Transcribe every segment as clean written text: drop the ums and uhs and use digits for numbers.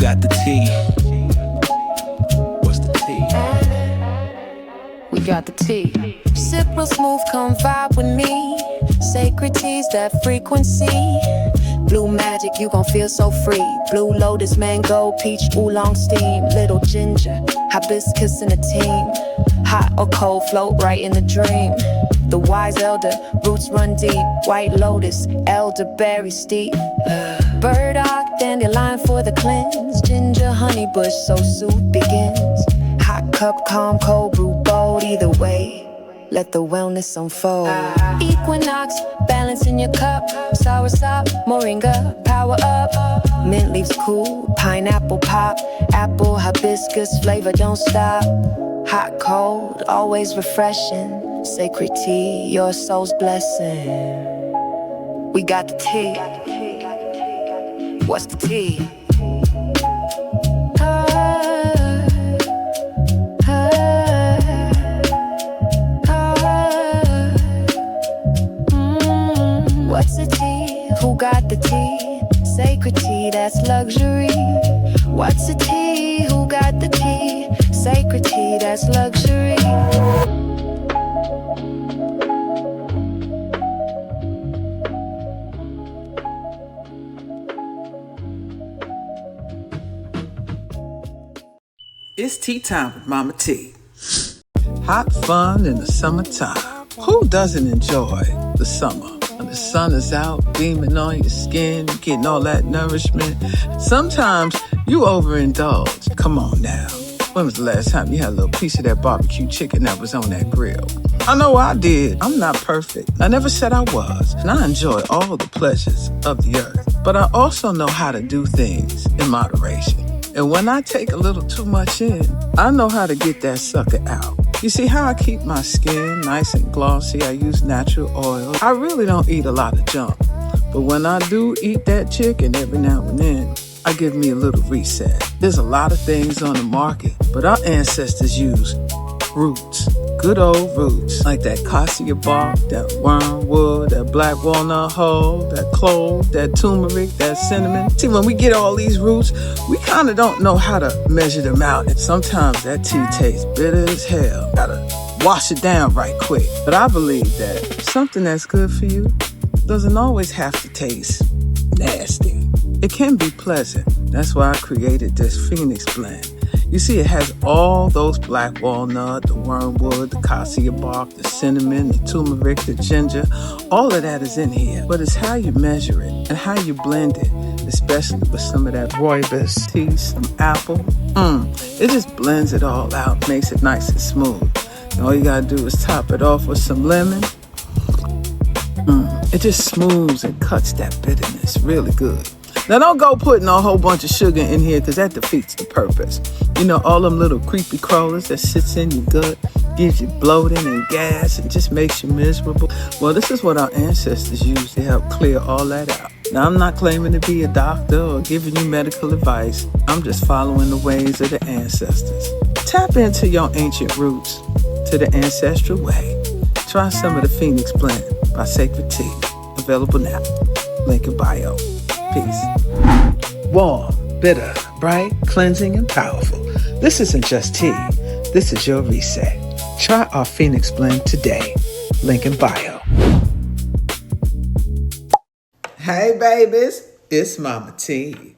got the tea. What's the tea? We got the tea. Sip real smooth, come vibe with me. Sacred teas, that frequency. Blue magic, you gon' feel so free. Blue lotus, mango, peach, oolong steam. Little ginger, hibiscus in a team. Hot or cold, float right in the dream. The wise elder, roots run deep. White lotus, elderberry steep. Burdock, dandelion for the cleanse. Ginger, honey bush, so soothe begins. Hot cup, calm, cold brew, bold. Either way, let the wellness unfold. Equinox, balance in your cup. Soursop, moringa, power up. Mint leaves cool, pineapple pop. Apple, hibiscus, flavor don't stop. Hot, cold, always refreshing. Sacred tea, your soul's blessing. We got the tea. What's the tea? What's the tea? Who got the tea? Sacred tea, that's luxury. What's the tea? Who got the tea? Sacred tea, that's luxury. It's tea time with MahMah Tea. Hot fun in the summertime. Who doesn't enjoy the summer? When the sun is out, beaming on your skin, you're getting all that nourishment. Sometimes you overindulge. Come on now. When was the last time you had a little piece of that barbecue chicken that was on that grill? I know I did. I'm not perfect. I never said I was. And I enjoy all the pleasures of the earth. But I also know how to do things in moderation. And when I take a little too much in, I know how to get that sucker out. You see how I keep my skin nice and glossy? I use natural oil. I really don't eat a lot of junk. But when I do eat that chicken every now and then, I give me a little reset. There's a lot of things on the market, but our ancestors used roots. Good old roots, like that cassia bark, that wormwood, that black walnut hull, that clove, that turmeric, that cinnamon. See, when we get all these roots, we kind of don't know how to measure them out. And sometimes that tea tastes bitter as hell. Gotta wash it down right quick. But I believe that something that's good for you doesn't always have to taste nasty. It can be pleasant. That's why I created this Phoenix blend. You see, it has all those black walnut, the wormwood, the cassia bark, the cinnamon, the turmeric, the ginger. All of that is in here. But it's how you measure it and how you blend it, especially with some of that rooibos tea, some apple. It just blends it all out, makes it nice and smooth. And all you gotta do is top it off with some lemon. It just smooths and cuts that bitterness really good. Now, don't go putting a whole bunch of sugar in here because that defeats the purpose. You know, all them little creepy crawlers that sits in your gut, gives you bloating and gas and just makes you miserable. Well, this is what our ancestors used to help clear all that out. Now, I'm not claiming to be a doctor or giving you medical advice. I'm just following the ways of the ancestors. Tap into your ancient roots to the ancestral way. Try some of the Phoenix Blend by Sacred Tea. Available now. Link in bio. Peace. Warm, bitter, bright, cleansing, and powerful. This isn't just tea. This is your reset. Try our Phoenix Blend today. Link in bio. Hey, babies. It's MahMah Tea.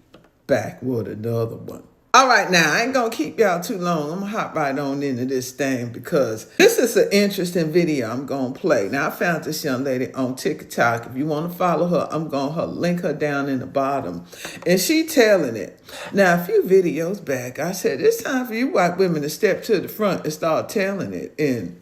Back with another one. All right, now, I ain't going to keep y'all too long. I'm going to hop right on into this thing because this is an interesting video I'm going to play. Now, I found this young lady on TikTok. If you want to follow her, I'm going to link her down in the bottom. And she telling it. Now, a few videos back, I said, it's time for you white women to step to the front and start telling it. And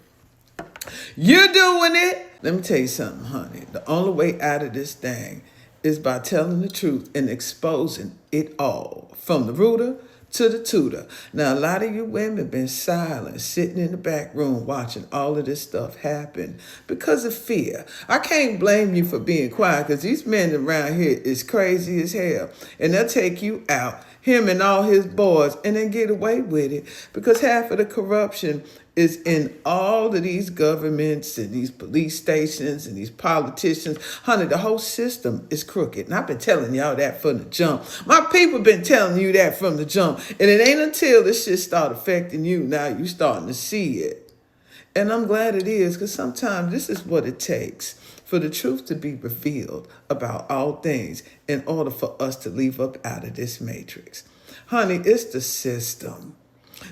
you're doing it. Let me tell you something, honey. The only way out of this thing is by telling the truth and exposing it all. From the rooter to the tutor. Now, a lot of you women been silent, sitting in the back room watching all of this stuff happen because of fear. I can't blame you for being quiet because these men around here is crazy as hell. And they'll take you out, him and all his boys, and then get away with it because half of the corruption is in all of these governments and these police stations and these politicians. Honey, the whole system is crooked. And I've been telling y'all that from the jump. My people been telling you that from the jump. And it ain't until this shit start affecting you now you starting to see it. And I'm glad it is, because sometimes this is what it takes for the truth to be revealed about all things in order for us to leave up out of this matrix. Honey, it's the system.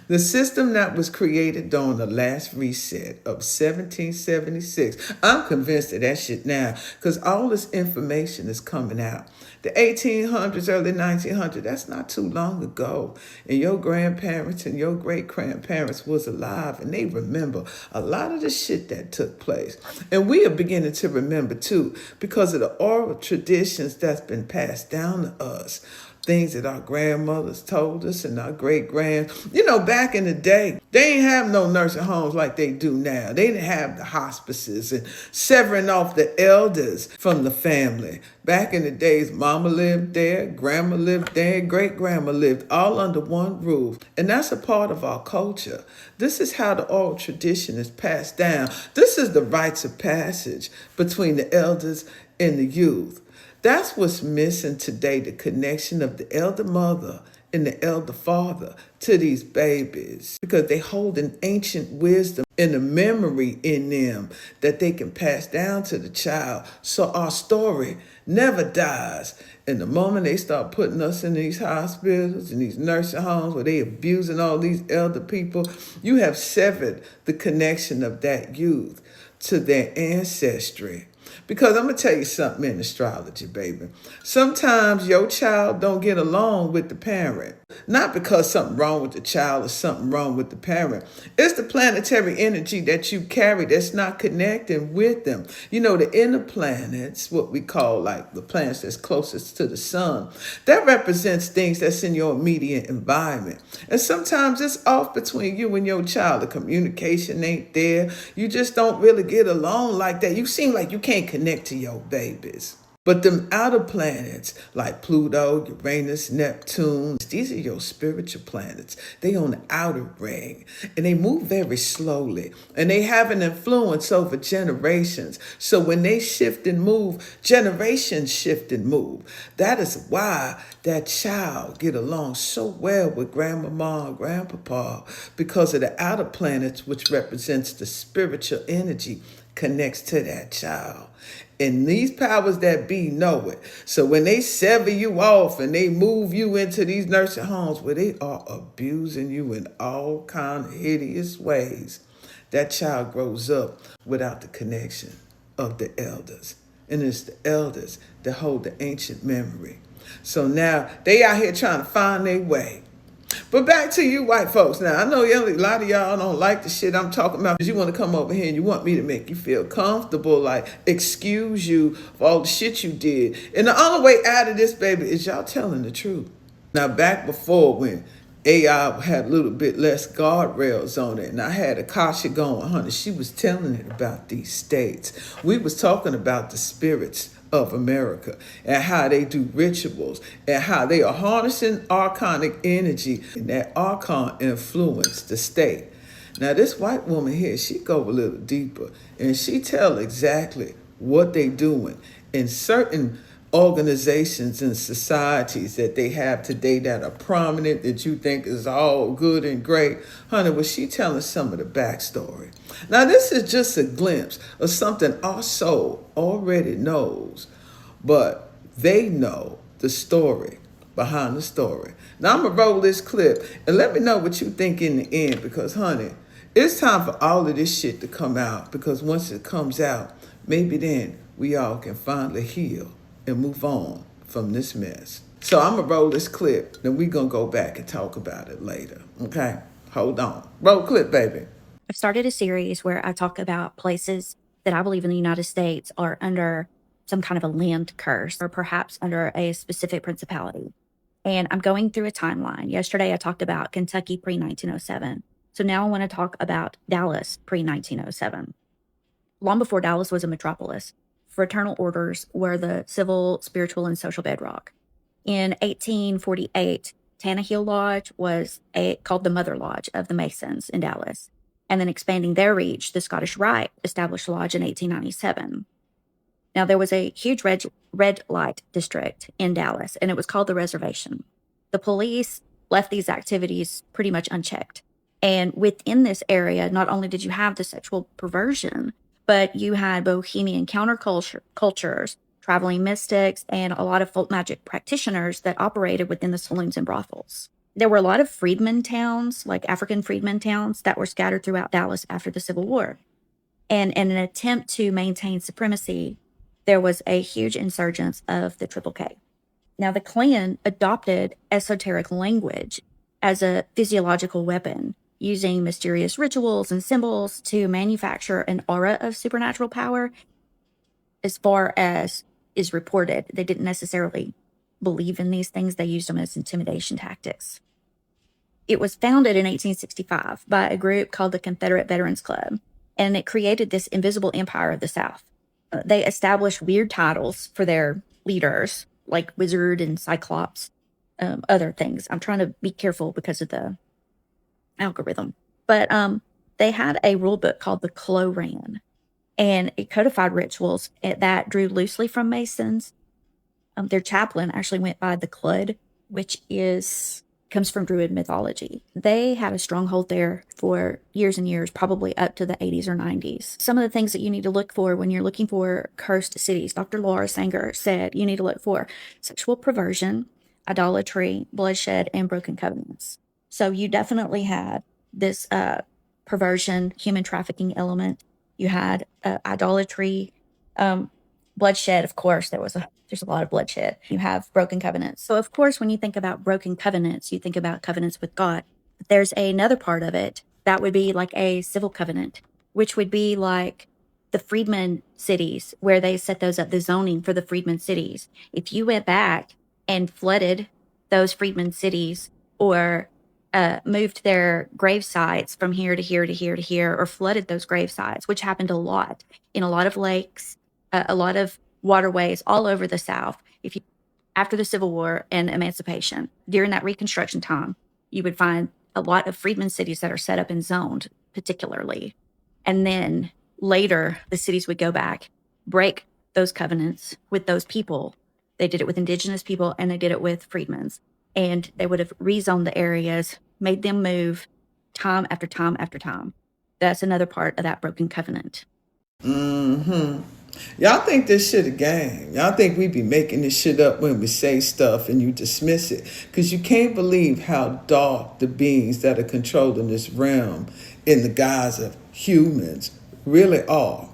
The system that was created during the last reset of 1776. I'm convinced of that shit now because all this information is coming out. The 1800s, early 1900s, that's not too long ago. And your grandparents and your great-grandparents was alive and they remember a lot of the shit that took place. And we are beginning to remember too because of the oral traditions that's been passed down to us. Things that our grandmothers told us and our great-grands. You know, back in the day, they ain't have no nursing homes like they do now. They didn't have the hospices and severing off the elders from the family. Back in the days, mama lived there, grandma lived there, great-grandma lived all under one roof. And that's a part of our culture. This is how the oral tradition is passed down. This is the rites of passage between the elders and the youth. That's what's missing today, the connection of the elder mother and the elder father to these babies, because they hold an ancient wisdom and a memory in them that they can pass down to the child. So our story never dies. And the moment they start putting us in these hospitals and these nursing homes where they abusing all these elder people, you have severed the connection of that youth to their ancestry. Because I'm going to tell you something in astrology, baby. Sometimes your child don't get along with the parent. Not because something wrong with the child or something wrong with the parent. It's the planetary energy that you carry that's not connecting with them. You know, the inner planets, what we call like the planets that's closest to the sun, that represents things that's in your immediate environment. And sometimes it's off between you and your child. The communication ain't there. You just don't really get along like that. You seem like you can't connect to your babies. But them outer planets like Pluto, Uranus, Neptune, these are your spiritual planets. They on the outer ring and they move very slowly and they have an influence over generations. So when they shift and move, generations shift and move. That is why that child get along so well with grandmama and grandpapa, because of the outer planets, which represents the spiritual energy, connects to that child. And these powers that be know it. So when they sever you off and they move you into these nursing homes where they are abusing you in all kind of hideous ways, that child grows up without the connection of the elders. And it's the elders that hold the ancient memory. So now they out here trying to find their way. But back to you white folks. Now, I know a lot of y'all don't like the shit I'm talking about because you want to come over here and you want me to make you feel comfortable, like excuse you for all the shit you did. And the only way out of this, baby, is y'all telling the truth. Now, back before when AI had a little bit less guardrails on it, and I had Akasha going, honey, she was telling it about these states. We was talking about the spirits of America and how they do rituals and how they are harnessing archonic energy, and that archon influence the state. Now this white woman here, she go a little deeper and she tell exactly what they doing in certain organizations and societies that they have today that are prominent, that you think is all good and great. Honey, was she telling some of the backstory? Now, this is just a glimpse of something our soul already knows, but they know the story behind the story. Now, I'm going to roll this clip and let me know what you think in the end, because, honey, it's time for all of this shit to come out, because once it comes out, maybe then we all can finally heal and move on from this mess. So I'm going to roll this clip, then we're going to go back and talk about it later. Okay? Hold on. Roll clip, baby. I've started a series where I talk about places that I believe in the United States are under some kind of a land curse, or perhaps under a specific principality. And I'm going through a timeline. Yesterday I talked about Kentucky pre-1907. So now I want to talk about Dallas pre-1907. Long before Dallas was a metropolis, fraternal orders were the civil, spiritual, and social bedrock. In 1848, Tannehill Lodge was called the Mother Lodge of the Masons in Dallas. And then expanding their reach, the Scottish Rite established a lodge in 1897. Now, there was a huge red light district in Dallas, and it was called the Reservation. The police left these activities pretty much unchecked. And within this area, not only did you have the sexual perversion, but you had bohemian countercultures, traveling mystics, and a lot of folk magic practitioners that operated within the saloons and brothels. There were a lot of freedmen towns, like African freedmen towns, that were scattered throughout Dallas after the Civil War. And in an attempt to maintain supremacy, there was a huge insurgence of the Triple K. Now, the Klan adopted esoteric language as a physiological weapon, using mysterious rituals and symbols to manufacture an aura of supernatural power. As far as is reported, they didn't necessarily believe in these things. They used them as intimidation tactics. It was founded in 1865 by a group called the Confederate Veterans Club, and it created this invisible empire of the South. They established weird titles for their leaders, like wizard and cyclops, other things. I'm trying to be careful because of the algorithm. But they had a rule book called the Cloran, and it codified rituals that drew loosely from Masons. Their chaplain actually went by the Clud, which comes from Druid mythology. They had a stronghold there for years and years, probably up to the 80s or 90s. Some of the things that you need to look for when you're looking for cursed cities, Dr. Laura Sanger said you need to look for sexual perversion, idolatry, bloodshed, and broken covenants. So you definitely had this perversion, human trafficking element. You had idolatry, bloodshed. Of course, there's a lot of bloodshed. You have broken covenants. So of course, when you think about broken covenants, you think about covenants with God. But there's another part of it that would be like a civil covenant, which would be like the freedmen cities, where they set those up, the zoning for the freedmen cities. If you went back and flooded those freedmen cities, or moved their grave sites from here to here to here to here, or flooded those grave sites, which happened a lot in a lot of lakes, a lot of waterways all over the South. After the Civil War and emancipation, during that Reconstruction time, you would find a lot of freedmen cities that are set up and zoned particularly. And then later, the cities would go back, break those covenants with those people. They did it with indigenous people, and they did it with freedmen's. And they would have rezoned the areas, made them move time after time after time. That's another part of that broken covenant. Mm-hmm. Y'all think this shit a game. Y'all think we be making this shit up when we say stuff and you dismiss it. Because you can't believe how dark the beings that are controlling this realm in the guise of humans really are.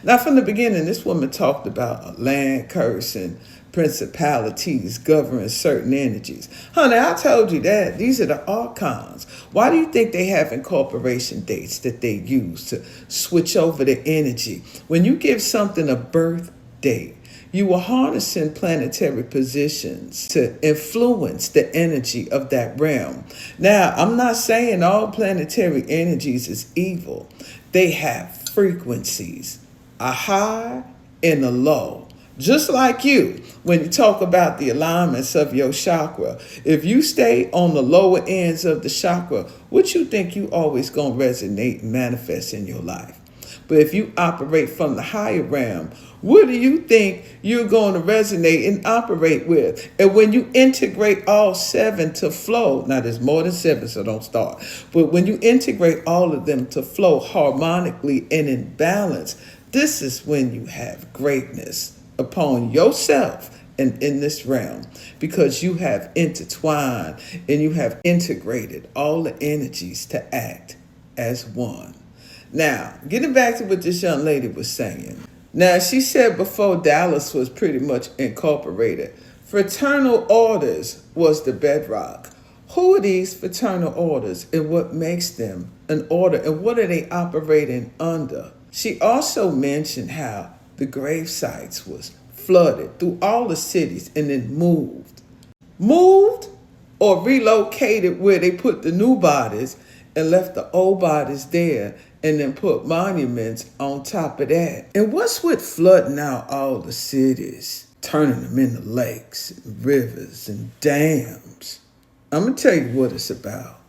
Now, from the beginning, this woman talked about a land curse and principalities governing certain energies. Honey, I told you that. These are the archons. Why do you think they have incorporation dates that they use to switch over the energy? When you give something a birth date, you are harnessing planetary positions to influence the energy of that realm. Now, I'm not saying all planetary energies is evil. They have frequencies, a high and a low. Just like you, when you talk about the alignments of your chakra, if you stay on the lower ends of the chakra, what you think you always going to resonate and manifest in your life? But if you operate from the higher realm, what do you think you're going to resonate and operate with? And when you integrate all seven to flow, now there's more than seven, so don't start. But when you integrate all of them to flow harmonically and in balance, this is when you have greatness upon yourself and in this realm, because you have intertwined and you have integrated all the energies to act as one. Now, getting back to what this young lady was saying. Now, she said before Dallas was pretty much incorporated, fraternal orders was the bedrock. Who are these fraternal orders, and what makes them an order, and what are they operating under? She also mentioned how the grave sites was flooded through all the cities and then moved or relocated where they put the new bodies and left the old bodies there, and then put monuments on top of that. And what's with flooding out all the cities, turning them into lakes and rivers and dams? I'm gonna tell you what it's about.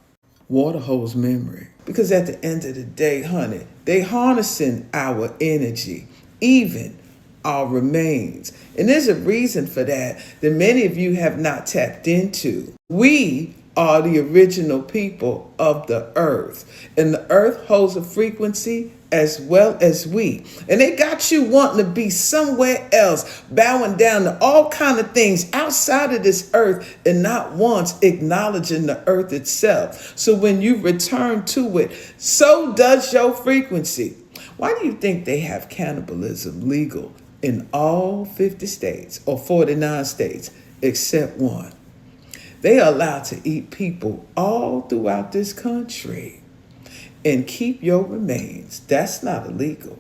Water holds memory. Because at the end of the day, honey, they harnessing our energy, even our remains. And there's a reason for that many of you have not tapped into. We are the original people of the earth. And the earth holds a frequency as well as we. And they got you wanting to be somewhere else, bowing down to all kind of things outside of this earth and not once acknowledging the earth itself. So when you return to it, so does your frequency. Why do you think they have cannibalism legal in all 50 states or 49 states except one? They are allowed to eat people all throughout this country and keep your remains. That's not illegal.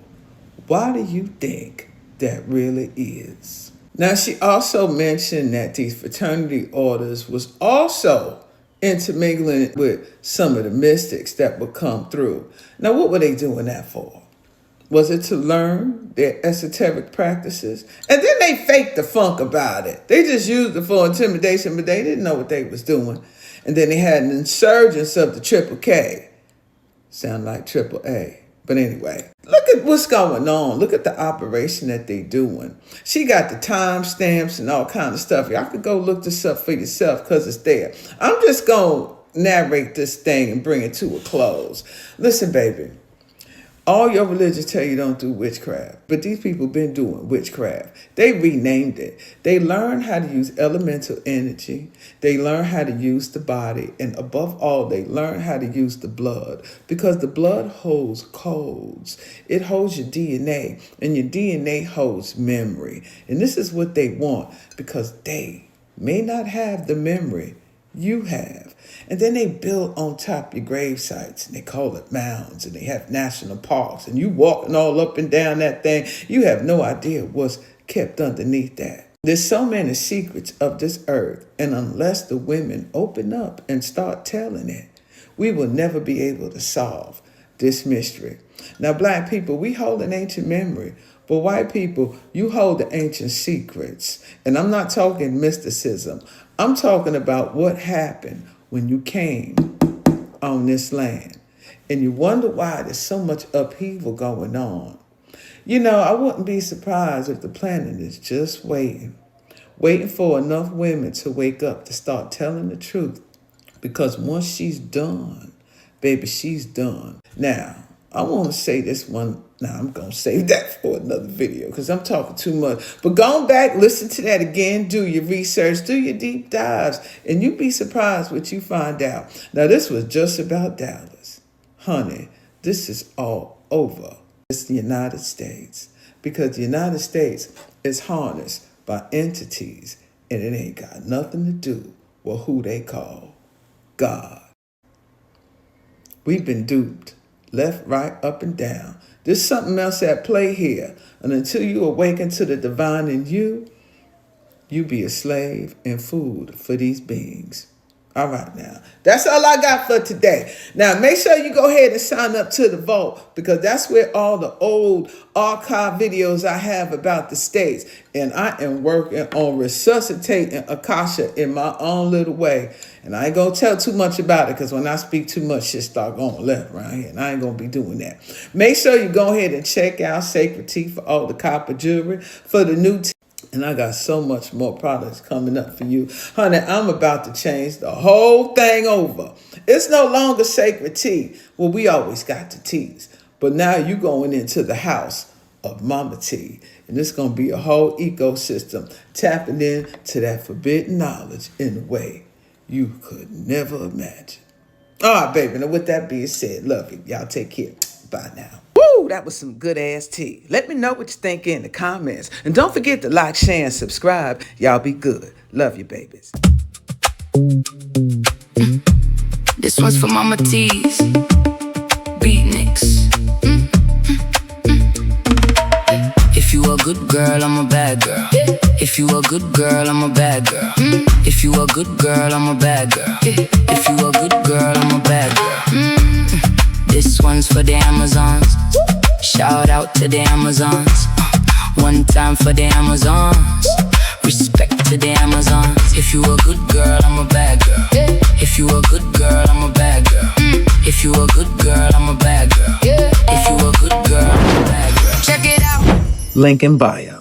Why do you think that really is? Now, she also mentioned that these fraternity orders was also intermingling with some of the mystics that would come through. Now, what were they doing that for? Was it to learn their esoteric practices? And then they faked the funk about it. They just used it for intimidation, but they didn't know what they was doing. And then they had an insurgence of the Triple K. Sound like Triple A. But anyway, look at what's going on. Look at the operation that they doing. She got the timestamps and all kind of stuff. Y'all could go look this up for yourself because it's there. I'm just going to narrate this thing and bring it to a close. Listen, baby. All your religions tell you don't do witchcraft, but these people been doing witchcraft. They renamed it. They learned how to use elemental energy. They learn how to use the body. And above all, they learn how to use the blood because the blood holds codes. It holds your DNA and your DNA holds memory. And this is what they want because they may not have the memory you have. And then they build on top of your grave sites and they call it mounds and they have national parks and you walking all up and down that thing. You have no idea what's kept underneath that. There's so many secrets of this earth, and unless the women open up and start telling it, we will never be able to solve this mystery. Now, black people, we hold an ancient memory, but white people, you hold the ancient secrets. And I'm not talking mysticism. I'm talking about what happened when you came on this land. And you wonder why there's so much upheaval going on. You know, I wouldn't be surprised if the planet is just waiting for enough women to wake up to start telling the truth. Because once she's done, baby, she's done. Now, I want to say this one. Now, I'm going to save that for another video because I'm talking too much. But go back, listen to that again, do your research, do your deep dives, and you'd be surprised what you find out. Now, this was just about Dallas. Honey, this is all over. It's the United States because the United States is harnessed by entities and it ain't got nothing to do with who they call God. We've been duped. Left, right, up, and down. There's something else at play here. And until you awaken to the divine in you, you be a slave and food for these beings. All right, now. That's all I got for today. Now, make sure you go ahead and sign up to the vault because that's where all the old archive videos I have about the states. And I am working on resuscitating Akasha in my own little way. And I ain't going to tell too much about it because when I speak too much, shit start going left right here. And I ain't going to be doing that. Make sure you go ahead and check out Sacred Tea for all the copper jewelry, for the new tea. And I got so much more products coming up for you. Honey, I'm about to change the whole thing over. It's no longer Sacred Tea. Well, we always got the teas. But now you're going into the house of MahMah Tea. And it's going to be a whole ecosystem tapping into that forbidden knowledge in a way you could never imagine. All right, baby. Now, with that being said, love you. Y'all take care. Bye now. Woo, that was some good ass tea. Let me know what you think in the comments. And don't forget to like, share, and subscribe. Y'all be good. Love you, babies. This one's for MahMah Teas, beatniks. If you a good girl, I'm a bad girl. If you a good girl, I'm a bad girl. If you a good girl, I'm a bad girl. If you a good girl, I'm a bad girl. This one's for the Amazons. Shout out to the Amazons. One time for the Amazons. Respect to the Amazons. If you a good girl, I'm a bad girl. If you a good girl, I'm a bad girl. you a good girl, I'm a bad girl. Yeah. If you a good girl, I'm a bad girl. Check it out. Link in bio.